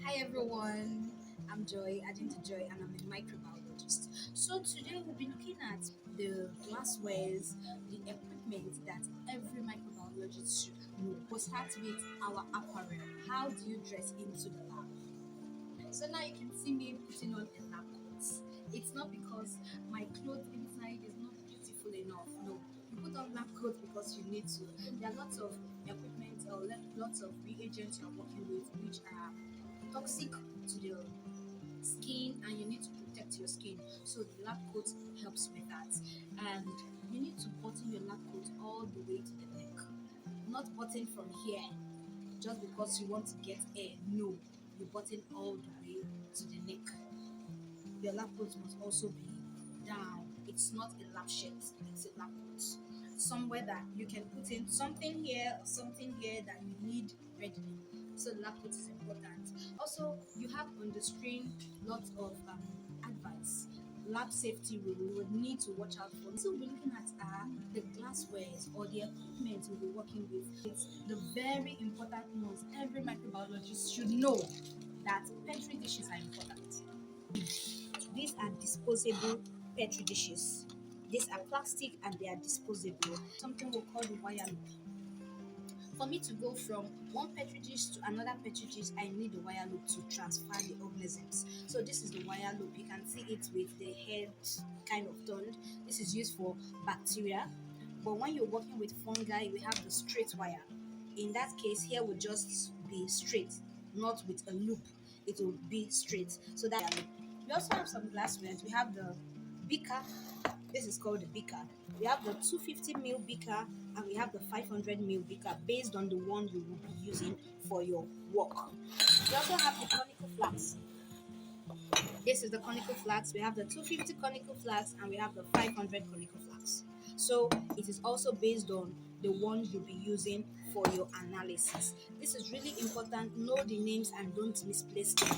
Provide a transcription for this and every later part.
Hi everyone, I'm Joy, Agent Joy, and I'm a microbiologist. So today we'll be looking at the glasswares, the equipment that every microbiologist should know. We'll start with our apparel. How do you dress into the lab? So now you can see me putting on a lab coat. It's not because my clothes inside is not beautiful enough. No, you put on lab coat because you need to. There are lots of equipment or lots of reagents you're working with which are toxic to the skin, and you need to protect your skin, so the lab coat helps with that. And you need to button your lab coat all the way to the neck, not button from here just because you want to get air. No, you button all the way to the neck. Your lab coat must also be down. It's not a lab shirt, it's a lab coat. Somewhere that you can put in something here or something here that you need readily. So the lab coat is important. Also, you have on the screen lots of advice. Lab safety rule we would need to watch out for. So we're looking at the glasswares or the equipment we'll be working with. It's the very important ones every microbiologist should know, that petri dishes are important. These are disposable petri dishes. These are plastic and they are disposable. Something we'll call the wire loop. For me to go from one petri dish to another petri dish, I need the wire loop to transfer the organisms. So this is the wire loop. You can see it with the head kind of turned. This is used for bacteria. But when you're working with fungi, we have the straight wire. In that case, here will just be straight, not with a loop. It will be straight. So that we also have some glassware. We have the beaker. This is called the beaker. We have the 250 ml beaker and we have the 500 ml beaker based on the one you will be using for your work. We also have the conical flask. This is the conical flask. We have the 250 conical flask and we have the 500 conical flask. So it is also based on the one you'll be using for your analysis. This is really important. Know the names and don't misplace them.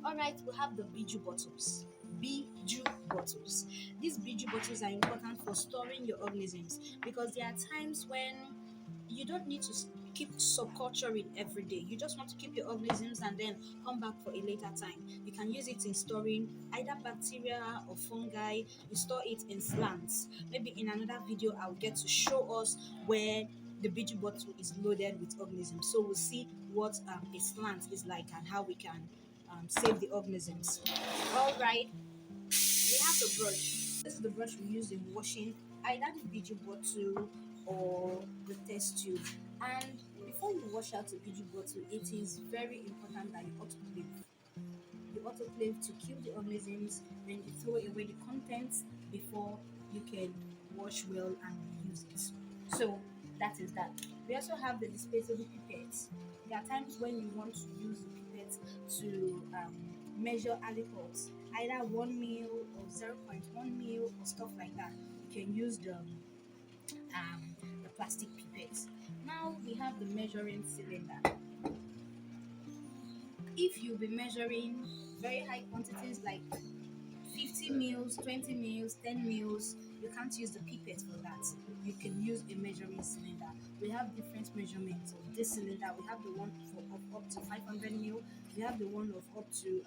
All right, we have the biju bottles. Biju bottles. These biju bottles are important for storing your organisms because there are times when you don't need to keep subculturing every day. You just want to keep your organisms and then come back for a later time. You can use it in storing either bacteria or fungi. You store it in slants. Maybe in another video, I'll get to show us where the biju bottle is loaded with organisms. So we'll see what a slant is like and how we can save the organisms. All right, we have the brush. This is the brush we use in washing either the biju bottle or the test tube. And before you wash out the biju bottle, it is very important that you autoclave. You autoclave to kill the organisms, then you throw away the contents before you can wash well and reuse it. So that is that. We also have the disposable pipettes. There are times when you want to use the pipette to measure alcohols, either 1 ml or 0.1 ml or stuff like that. You can use the plastic pipettes. Now we have the measuring cylinder. If you'll be measuring very high quantities like 50 mils, 20 mils, 10 mils, you can't use the pipette for that. You can use a measuring cylinder. We have different measurements of this cylinder. We have the one for up to 500 mil. We have the one of up to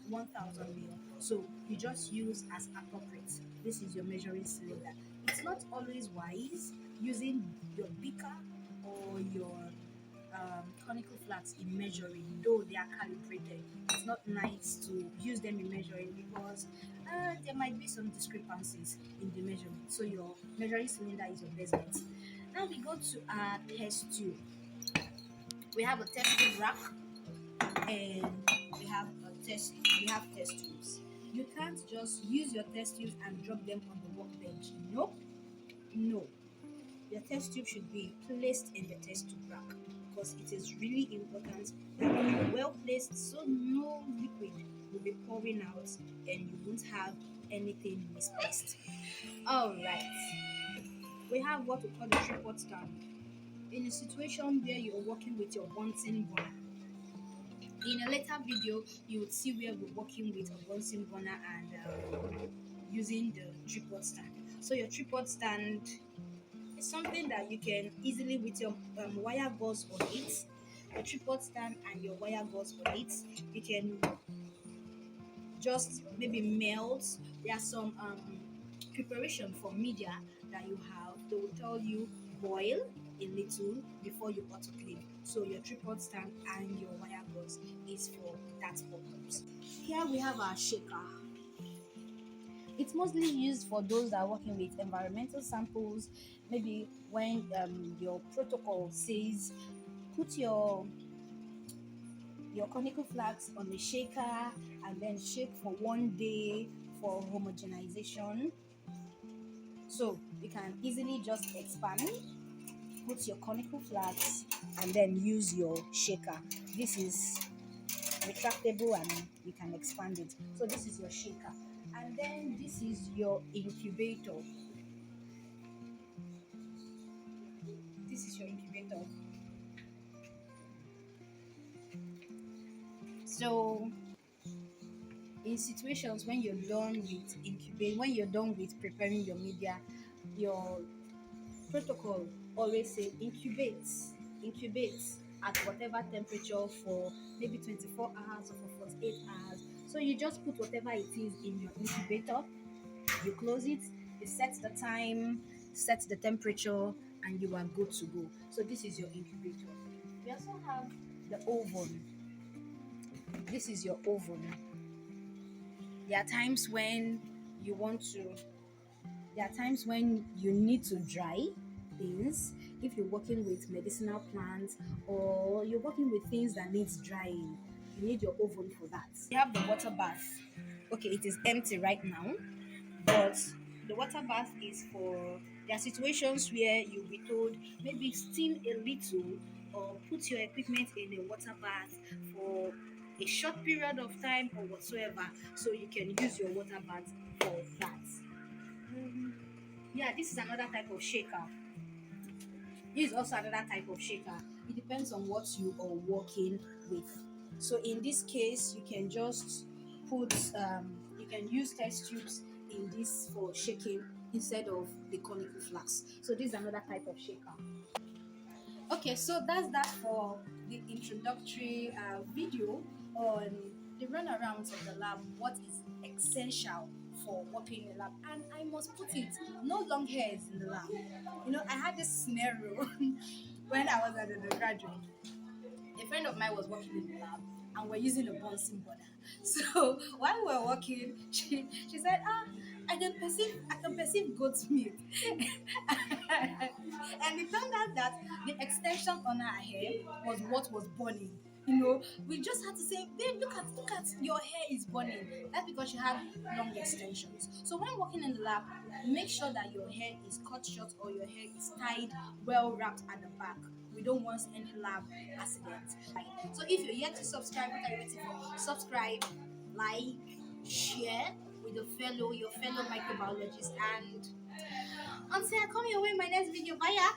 1000 mil. So you just use as appropriate. This is your measuring cylinder. It's not always wise using your beaker or your conical flasks in measuring, though they are calibrated. It's not nice to use them in measuring because there might be some discrepancies in the measurement. So your measuring cylinder is your best bet. Now we go to our test tube. We have a test tube rack and we have test tubes. You can't just use your test tubes and drop them on the workbench. Nope. No. Your test tube should be placed in the test tube rack because it is really important that they are well placed so no liquid will be pouring out and you won't have anything misplaced. All right, we have what we call the tripod stand. In a situation where you're working with your Bunsen burner, in a later video you would see where we're working with a Bunsen burner and using the tripod stand. So your tripod stand, it's something that you can easily with your wire gauze on it. your tripod stand and your wire gauze on it. You can just maybe melt. There are some preparation for media that you have. They will tell you boil a little before you autoclave. So your tripod stand and your wire gauze is for that purpose. Here we have our shaker. It's mostly used for those that are working with environmental samples. Maybe when your protocol says put your conical flask on the shaker and then shake for 1 day for homogenization. So you can easily just expand, put your conical flask, and then use your shaker. This is retractable and you can expand it. So this is your shaker. And then this is your incubator. This is your incubator. So in situations when you're done with incubate, when you're done with preparing your media, your protocol always say incubate at whatever temperature for maybe 24 hours or for 48 hours. So you just put whatever it is in your incubator, you close it, you set the time, set the temperature, and you are good to go. So this is your incubator. We also have the oven. This is your oven. There are times when you want to there are times when you need to dry things. If you're working with medicinal plants or you're working with things that needs drying, you need your oven for that. You have the water bath. Okay, it is empty right now, but the water bath is for there are situations where you'll be told maybe steam a little or put your equipment in a water bath for a short period of time or whatsoever, so you can use your water bath for that. Yeah, this is another type of shaker. This is also another type of shaker. It depends on what you are working with. So in this case, you can just put, you can use test tubes in this for shaking instead of the conical flask. So this is another type of shaker. Okay, so that's that for the introductory video on the runarounds of the lab, what is essential for working in the lab. And I must put it, no long hairs in the lab. You know, I had this scenario when I was at the undergraduate. A friend of mine was working in the lab and we're using a bouncing border. So while we were working, she said, I can perceive goat's milk. And it turned out that the extension on her hair was what was burning. You know, we just had to say, babe, look at your hair is burning. That's because she had long extensions. So when working in the lab, make sure that your hair is cut short or your hair is tied well wrapped at the back. We don't want any lab accidents. So if you're yet to subscribe, what are you waiting for? Subscribe, like, share with your fellow microbiologist, and until I come your way in my next video. Bye. Yeah.